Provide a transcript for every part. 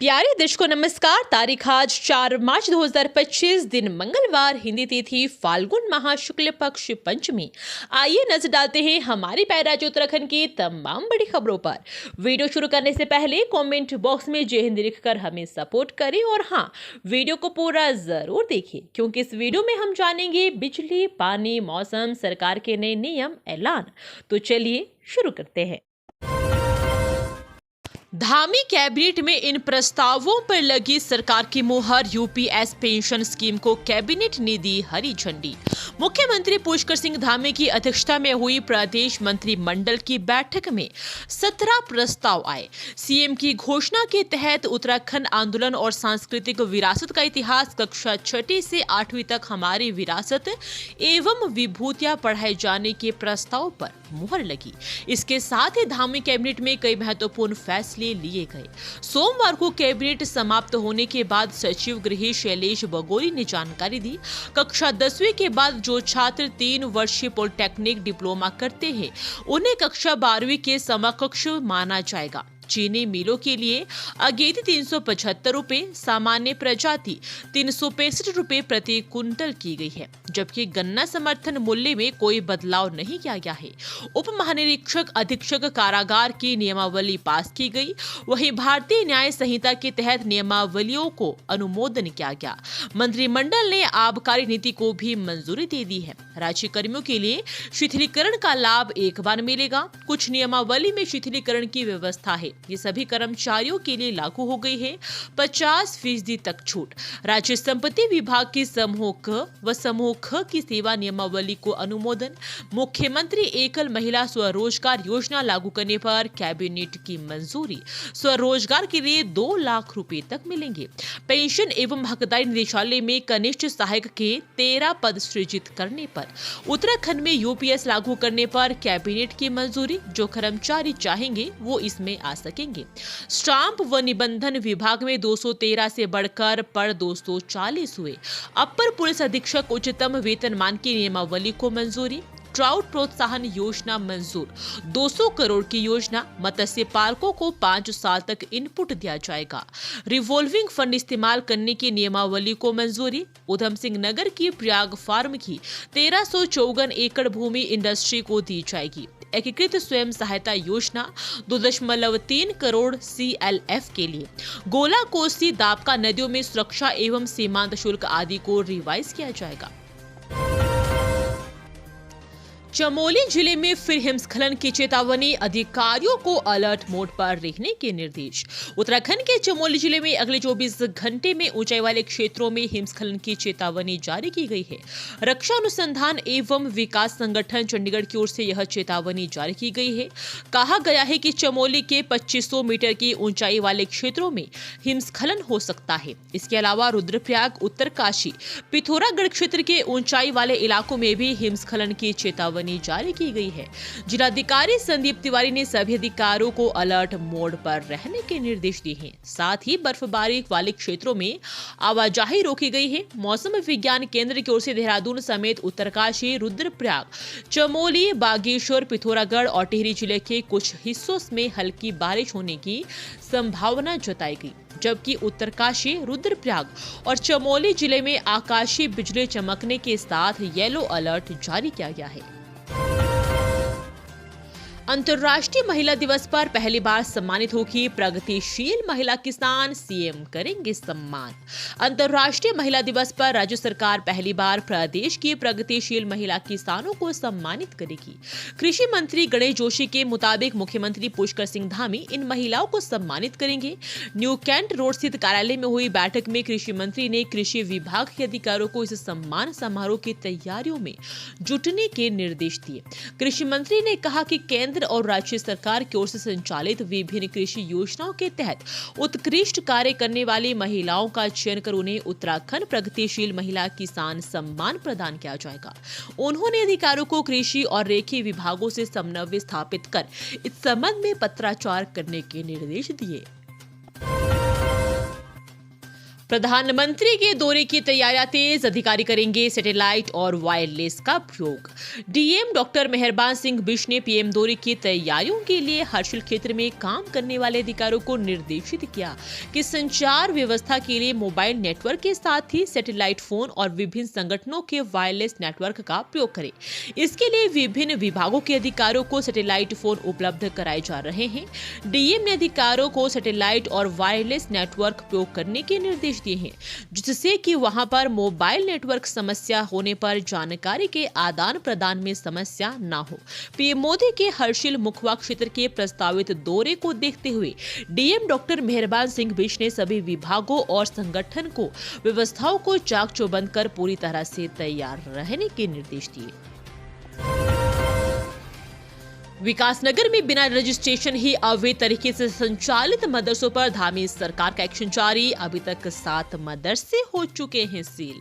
प्यारे दर्शकों नमस्कार। तारीख आज 4 मार्च 2025 दिन मंगलवार, हिंदी तिथि फाल्गुन माह शुक्ल पक्ष पंचमी। आइए नजर डालते हैं हमारे प्यारे राज्य उत्तराखंड की तमाम बड़ी खबरों पर। वीडियो शुरू करने से पहले कमेंट बॉक्स में जय हिंद लिखकर हमें सपोर्ट करें और हाँ, वीडियो को पूरा जरूर देखिए क्योंकि इस वीडियो में हम जानेंगे बिजली, पानी, मौसम, सरकार के नए नियम, ऐलान। तो चलिए शुरू करते हैं। धामी कैबिनेट में इन प्रस्तावों पर लगी सरकार की मुहर। यूपीएस पेंशन स्कीम को कैबिनेट ने दी हरी झंडी। मुख्यमंत्री पुष्कर सिंह धामी की अध्यक्षता में हुई प्रदेश मंत्रिमंडल की बैठक में 17 प्रस्ताव आए। सीएम की घोषणा के तहत उत्तराखंड आंदोलन और सांस्कृतिक विरासत का इतिहास कक्षा 6 से 8वीं तक हमारी विरासत एवं विभूतियां पढ़ाए जाने के प्रस्ताव पर मुहर लगी। इसके साथ ही धामी कैबिनेट में कई महत्वपूर्ण फैसले लिए गए। सोमवार को कैबिनेट समाप्त होने के बाद सचिव गृह शैलेश बगोरी ने जानकारी दी। कक्षा 10वीं के बाद जो छात्र 3 वर्षीय पॉलिटेक्निक डिप्लोमा करते हैं उन्हें कक्षा 12वीं के समकक्ष माना जाएगा। चीनी मिलों के लिए अगेती 375 रुपए, सामान्य प्रजाति 365 रुपए प्रति कुंटल की गई है, जबकि गन्ना समर्थन मूल्य में कोई बदलाव नहीं किया गया है। उप महानिरीक्षक अधीक्षक कारागार की नियमावली पास की गई। वहीं भारतीय न्याय संहिता के तहत नियमावलियों को अनुमोदन किया गया। मंत्रिमंडल ने आबकारी नीति को भी मंजूरी दे दी है। राज्य कर्मियों के लिए शिथिलीकरण का लाभ एक बार मिलेगा। कुछ नियमावली में शिथिलीकरण की व्यवस्था है। ये सभी कर्मचारियों के लिए लागू हो गई है। 50% तक छूट। राज्य संपत्ति विभाग की समूह क व समूह ख की सेवा नियमावली को अनुमोदन। मुख्यमंत्री एकल महिला स्वरोजगार योजना लागू करने पर कैबिनेट की मंजूरी। स्वरोजगार के लिए 2 लाख रुपए तक मिलेंगे। पेंशन एवं हकदारी निदेशालय में कनिष्ठ सहायक के 13 पद सृजित करने पर। उत्तराखंड में यूपीएस लागू करने पर कैबिनेट की मंजूरी। जो कर्मचारी चाहेंगे वो इसमें आ सकेंगे। स्टाम्प व निबंधन विभाग में 213 से बढ़कर पर 240 हुए। अपर पुलिस अधीक्षक उच्चतम वेतनमान की नियमावली को मंजूरी। ट्राउट प्रोत्साहन योजना मंजूर। 200 करोड़ की योजना। मत्स्य पालकों को 5 साल तक इनपुट दिया जाएगा। रिवॉल्विंग फंड इस्तेमाल करने की नियमावली को मंजूरी। उधम सिंह नगर की प्रयाग फार्म की 1354 एकड़ भूमि इंडस्ट्री को दी जाएगी। एकीकृत स्वयं सहायता योजना 2.3 करोड़ CLF के लिए। गोला, कोसी, दाबका नदियों में सुरक्षा एवं सीमांत शुल्क आदि को रिवाइज किया जाएगा। चमोली जिले में फिर हिमस्खलन की चेतावनी। अधिकारियों को अलर्ट मोड पर रहने के निर्देश। उत्तराखंड के चमोली जिले में अगले 24 घंटे में ऊंचाई वाले क्षेत्रों में हिमस्खलन की चेतावनी जारी की गई है। रक्षा अनुसंधान एवं विकास संगठन चंडीगढ़ की ओर से यह चेतावनी जारी की गई है। कहा गया है कि चमोली के 2500 मीटर की ऊंचाई वाले क्षेत्रों में हिमस्खलन हो सकता है। इसके अलावा रुद्रप्रयाग, उत्तरकाशी, पिथौरागढ़ क्षेत्र के ऊंचाई वाले इलाकों में भी हिमस्खलन की चेतावनी जारी की गई है। जिलाधिकारी संदीप तिवारी ने सभी अधिकारियों को अलर्ट मोड पर रहने के निर्देश दिए हैं। साथ ही बर्फबारी वाले क्षेत्रों में आवाजाही रोकी गई है। मौसम विज्ञान केंद्र की ओर से देहरादून समेत उत्तरकाशी, रुद्रप्रयाग, चमोली, बागेश्वर, पिथौरागढ़ और टिहरी जिले के कुछ हिस्सों में हल्की बारिश होने की संभावना जताई गई, जबकि उत्तरकाशी, रुद्रप्रयाग और चमोली जिले में आकाशीय बिजली चमकने के साथ येलो अलर्ट जारी किया गया है। अंतर्राष्ट्रीय महिला दिवस पर पहली बार सम्मानित होगी प्रगतिशील महिला किसान। सीएम करेंगे सम्मान। अंतर्राष्ट्रीय महिला दिवस पर राज्य सरकार पहली बार प्रदेश की प्रगतिशील महिला किसानों को सम्मानित करेगी। कृषि मंत्री गणेश जोशी के मुताबिक मुख्यमंत्री पुष्कर सिंह धामी इन महिलाओं को सम्मानित करेंगे। न्यू कैंट रोड स्थित कार्यालय में हुई बैठक में कृषि मंत्री ने कृषि विभाग के अधिकारियों को इस सम्मान समारोह की तैयारियों में जुटने के निर्देश दिए। कृषि मंत्री ने कहा कि केंद्र और राज्य सरकार की ओर से संचालित विभिन्न कृषि योजनाओं के तहत उत्कृष्ट कार्य करने वाली महिलाओं का चयन कर उन्हें उत्तराखंड प्रगतिशील महिला किसान सम्मान प्रदान किया जाएगा। उन्होंने अधिकारियों को कृषि और रेखी विभागों से समन्वय स्थापित कर इस संबंध में पत्राचार करने के निर्देश दिए। प्रधानमंत्री के दौरे की तैयारियां तेज, अधिकारी करेंगे सैटेलाइट और वायरलेस का प्रयोग। डीएम डॉक्टर मेहरबान सिंह बिष्ट ने पीएम दौरे की तैयारियों के लिए हर्षिल क्षेत्र में काम करने वाले अधिकारियों को निर्देशित किया कि संचार व्यवस्था के लिए मोबाइल नेटवर्क के साथ ही सैटेलाइट फोन और विभिन्न संगठनों के वायरलेस नेटवर्क का प्रयोग करें। इसके लिए विभिन्न विभागों के अधिकारियों को सैटेलाइट फोन उपलब्ध कराए जा रहे हैं। डीएम ने अधिकारियों को सैटेलाइट और वायरलेस नेटवर्क प्रयोग करने के निर्देश दिए हैं, जिससे कि वहां पर मोबाइल नेटवर्क समस्या होने पर जानकारी के आदान प्रदान में समस्या ना हो। पीएम मोदी के हर्षिल मुखवा क्षेत्र के प्रस्तावित दौरे को देखते हुए डीएम डॉक्टर मेहरबान सिंह बिष्ट ने सभी विभागों और संगठन को व्यवस्थाओं को चाक चौबंद कर पूरी तरह से तैयार रहने के निर्देश दिए। विकासनगर में बिना रजिस्ट्रेशन ही अवैध तरीके से संचालित मदरसों पर धामी सरकार का एक्शन जारी। अभी तक 7 मदरसे हो चुके हैं सील।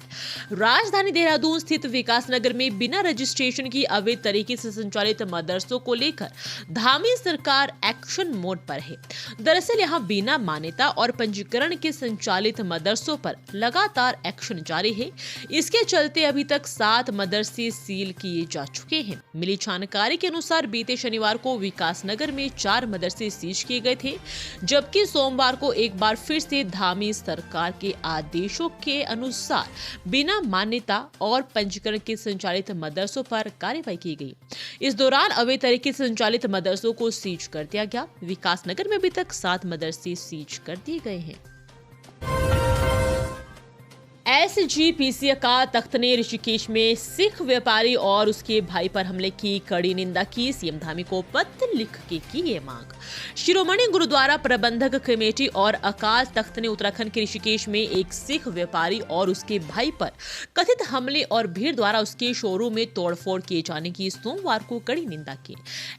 राजधानी देहरादून स्थित विकासनगर में बिना रजिस्ट्रेशन की अवैध तरीके से संचालित मदरसों को लेकर धामी सरकार एक्शन मोड पर है। दरअसल यहां बिना मान्यता और पंजीकरण के संचालित मदरसों पर लगातार एक्शन जारी है। इसके चलते अभी तक 7 मदरसे सील किए जा चुके हैं। मिली जानकारी के अनुसार बीते शनिवार को विकासनगर में 4 मदरसे सीज किए गए थे, जबकि सोमवार को एक बार फिर से धामी सरकार के आदेशों के अनुसार बिना मान्यता और पंजीकरण के संचालित मदरसों पर कार्रवाई की गई। इस दौरान अवैध तरीके से संचालित मदरसों को सीज कर दिया गया। विकासनगर में अभी तक 7 मदरसे सीज कर दिए गए हैं। एसजीपीसी का तख्त ने ऋषिकेश में सिख व्यापारी और उसके भाई पर हमले की कड़ी निंदा की। सीएम धामी को पत्र लिख के की ये मांग। शिरोमणि गुरुद्वारा प्रबंधक कमेटी और अकाल तख्त ने उत्तराखंड के ऋषिकेश में एक सिख व्यापारी और उसके भाई पर कथित हमले और भीड़ द्वारा उसके शोरूम में तोड़फोड़ किए जाने की सोमवार को कड़ी निंदा की।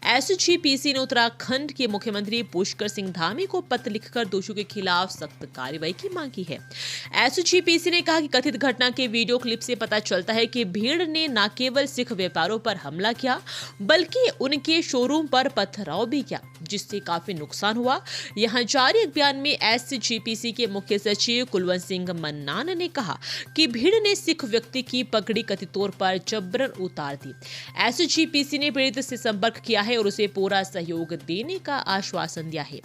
एसजीपीसी ने उत्तराखंड के मुख्यमंत्री पुष्कर सिंह धामी को पत्र लिखकर दोषियों के खिलाफ सख्त कार्रवाई की मांग की है। एसजीपीसी ने कहा कि कथित घटना के वीडियो क्लिप से पता चलता है कि भीड़ ने न केवल सिख व्यापारियों पर हमला किया, बल्कि उनके शोरूम पर पथराव भी किया, जिससे काफी नुकसान हुआ। यहां जारी एक बयान में एसजीपीसी के मुख्य सचिव कुलवंत सिंह मन्नान ने कहा कि भीड़ ने सिख व्यक्ति की पगड़ी कथित तौर पर जबरन उतार दी। एसजीपीसी ने पीड़ित से संपर्क किया है और उसे पूरा सहयोग देने का आश्वासन दिया है।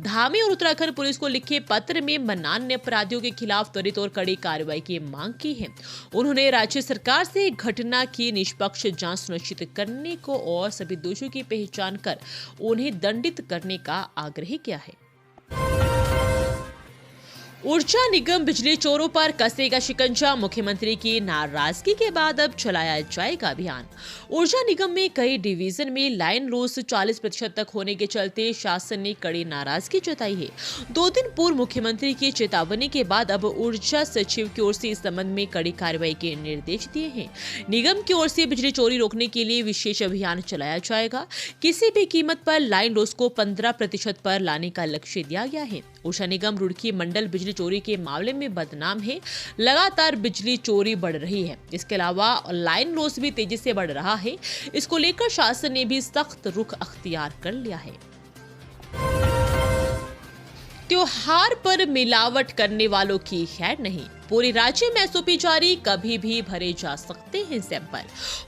धामी और उत्तराखंड पुलिस को लिखे पत्र में मन्नान ने अपराधियों के खिलाफ त्वरित और कड़ी कार्रवाई की मांग की है। उन्होंने राज्य सरकार से घटना की निष्पक्ष जांच सुनिश्चित करने को और सभी दोषियों की पहचान कर उन्हें दंडित करने का आग्रह किया है। ऊर्जा निगम बिजली चोरों पर कसेगा शिकंजा। मुख्यमंत्री की नाराजगी के बाद अब चलाया जाएगा अभियान। ऊर्जा निगम में कई डिवीजन में लाइन लॉस 40% तक होने के चलते शासन ने कड़ी नाराजगी जताई है। 2 दिन पूर्व मुख्यमंत्री की चेतावनी के बाद अब ऊर्जा सचिव की ओर से इस संबंध में कड़ी कार्रवाई के निर्देश दिए हैं। निगम की ओर से बिजली चोरी रोकने के लिए विशेष अभियान चलाया जाएगा। किसी भी कीमत पर लाइन लॉस को 15% पर लाने का लक्ष्य दिया गया है। ऊर्जा निगम रुड़की मंडल बिजली चोरी के मामले में बदनाम है। लगातार बिजली चोरी बढ़ रही है। इसके अलावा लाइन लॉस भी तेजी से बढ़ रहा है। इसको लेकर शासन ने भी सख्त रुख अख्तियार कर लिया है। त्योहार पर मिलावट करने वालों की खैर नहीं। पूरे राज्य में एसओपी जारी, कभी भी भरे जा सकते हैं सैंपल।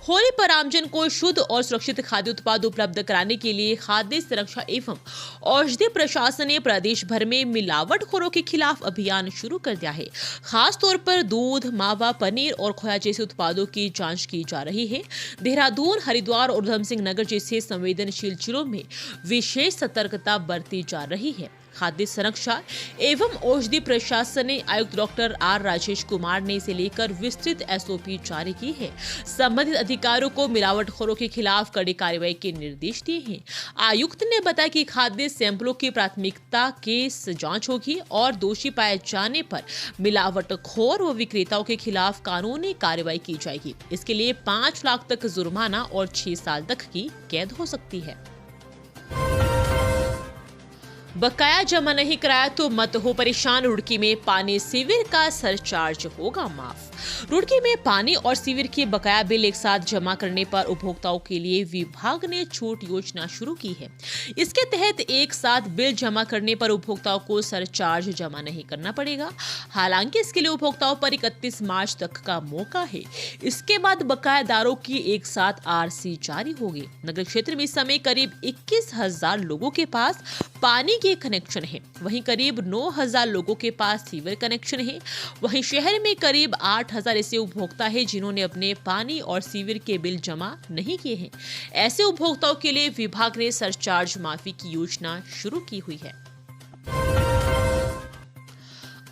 होली पर आमजन को शुद्ध और सुरक्षित खाद्य उत्पाद उपलब्ध कराने के लिए खाद्य सुरक्षा एवं औषधि प्रशासन ने प्रदेश भर में मिलावटखोरों के खिलाफ अभियान शुरू कर दिया है। खास तौर पर दूध, मावा, पनीर और खोया जैसे उत्पादों की जांच की जा रही है। देहरादून, हरिद्वार और उधम सिंह नगर जैसे संवेदनशील जिलों में विशेष सतर्कता बरती जा रही है। खाद्य सुरक्षा एवं औषधि प्रशासन ने आयुक्त डॉक्टर आर राजेश कुमार ने इसे लेकर विस्तृत एसओपी जारी की है। संबंधित अधिकारियों को मिलावटखोरों के खिलाफ कड़ी कार्रवाई के निर्देश दिए हैं। आयुक्त ने बताया कि खाद्य सैंपलों की प्राथमिकता केस जांच होगी और दोषी पाए जाने पर मिलावटखोर व विक्रेताओं के खिलाफ कानूनी कार्रवाई की जाएगी। इसके लिए 5 लाख तक जुर्माना और 6 साल तक की कैद हो सकती है। बकाया जमा नहीं कराया तो मत हो परेशान। रुड़की में पानी सीवर का सरचार्ज होगा माफ। रुड़की में पानी और सीवर के बकाया बिल एक साथ जमा करने पर उपभोक्ताओं के लिए विभाग ने छूट योजना शुरू की है। इसके तहत एक साथ बिल जमा करने पर उपभोक्ताओं को सरचार्ज जमा नहीं करना पड़ेगा। हालांकि इसके लिए उपभोक्ताओं पर 31 मार्च तक का मौका है। इसके बाद बकायादारों की एक साथ आरसी जारी होगी। नगर क्षेत्र में इस समय करीब 21,000 लोगों के पास पानी के कनेक्शन है, वहीं करीब 9,000 लोगों के पास सीवर कनेक्शन है। वहीं शहर में करीब 8,000 ऐसे उपभोक्ता है जिन्होंने अपने पानी और सीवर के बिल जमा नहीं किए हैं। ऐसे उपभोक्ताओं के लिए विभाग ने सरचार्ज माफी की योजना शुरू की हुई है।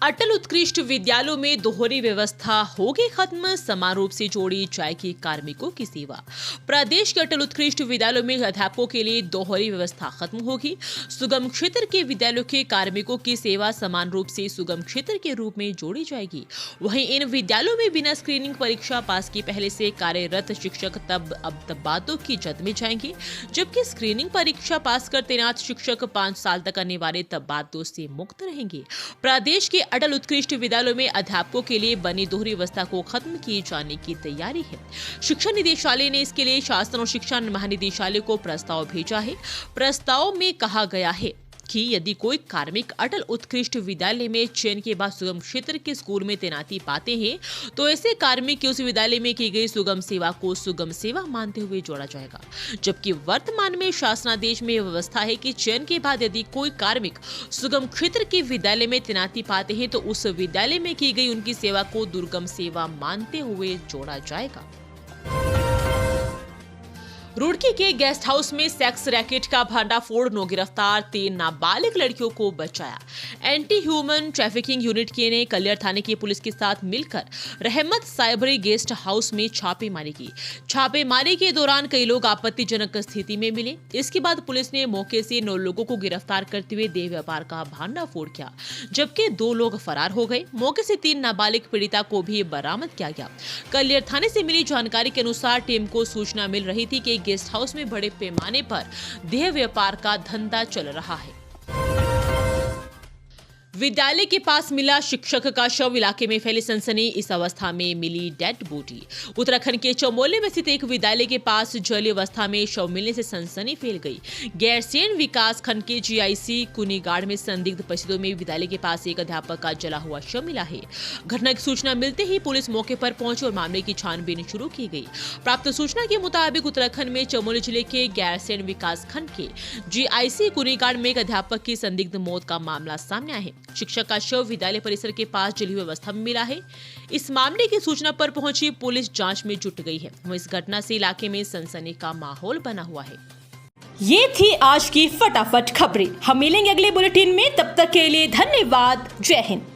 अटल उत्कृष्ट विद्यालयों में दोहरी व्यवस्था होगी खत्म, समान रूप से जोड़ी जाएगी कार्मिकों की सेवा। प्रदेश के अटल उत्कृष्ट विद्यालयों में अध्यापकों के लिए दोहरी व्यवस्था खत्म होगी। सुगम क्षेत्र के विद्यालयों के कार्मिकों की सेवा समान रूप से सुगम क्षेत्र के रूप में जोड़ी जाएगी। वहीं इन विद्यालयों में बिना स्क्रीनिंग परीक्षा पास की पहले से कार्यरत शिक्षक अब तबादलों की जद में जाएंगे, जबकि स्क्रीनिंग परीक्षा पास कर तैनात शिक्षक 5 साल तक अनिवार्य तबादलों से मुक्त रहेंगे। प्रदेश के अटल उत्कृष्ट विद्यालयों में अध्यापकों के लिए बनी दोहरी व्यवस्था को खत्म किए जाने की तैयारी है। शिक्षा निदेशालय ने इसके लिए शासन और शिक्षा महानिदेशालय को प्रस्ताव भेजा है। प्रस्ताव में कहा गया है कि यदि कोई कार्मिक अटल उत्कृष्ट विद्यालय में चयन के बाद सुगम क्षेत्र के स्कूल में तैनाती पाते हैं तो ऐसे कार्मिक की उस विद्यालय में की गई सुगम सेवा को सुगम सेवा मानते हुए जोड़ा जाएगा। जबकि वर्तमान में शासनादेश में व्यवस्था है कि चयन के बाद यदि कोई कार्मिक सुगम क्षेत्र के विद्यालय में तैनाती पाते हैं तो उस विद्यालय में की गई उनकी सेवा को दुर्गम सेवा मानते हुए जोड़ा जाएगा। रुड़की के गेस्ट हाउस में सेक्स रैकेट का भंडाफोड़, 9 गिरफ्तार, 3 नाबालिग लड़कियों को बचाया। एंटी ह्यूमन ट्रैफिकिंग यूनिट के ने कलियर थाने की पुलिस के साथ मिलकर रहमत साइबरी गेस्ट हाउस में छापेमारी की। छापेमारी के दौरान कई लोग आपत्तिजनक स्थिति में मिले। इसके बाद पुलिस ने मौके से 9 लोगों को गिरफ्तार करते हुए देह व्यापार का भंडाफोड़ किया, जबकि 2 लोग फरार हो गए। मौके से 3 नाबालिग पीड़िता को भी बरामद किया गया। कलियर थाने से मिली जानकारी के अनुसार टीम को सूचना मिल रही थी कि गेस्ट हाउस में बड़े पैमाने पर देह व्यापार का धंधा चल रहा है। विद्यालय के पास मिला शिक्षक का शव, इलाके में फैली सनसनी, इस अवस्था में मिली डेड बॉडी। उत्तराखंड के चमोली में स्थित एक विद्यालय के पास जली अवस्था में शव मिलने से सनसनी फैल गई। गैरसैंण विकास खंड के जीआईसी कुनीगाड़ में संदिग्ध परिस्थितियों में विद्यालय के पास एक अध्यापक का जला हुआ शव मिला है। घटना की सूचना मिलते ही पुलिस मौके पर पहुंची और मामले की छानबीन शुरू की गई। प्राप्त सूचना के मुताबिक उत्तराखंड में चमोली जिले के गैरसैंण विकास खंड के जीआईसी कुनीगाड़ में एक अध्यापक की संदिग्ध मौत का मामला सामने आया है। शिक्षक का शव विद्यालय परिसर के पास जली हुई अवस्था में मिला है। इस मामले की सूचना पर पहुंची पुलिस जांच में जुट गई है। इस घटना से इलाके में सनसनी का माहौल बना हुआ है। ये थी आज की फटाफट खबरें। हम मिलेंगे अगले बुलेटिन में, तब तक के लिए धन्यवाद। जय हिंद।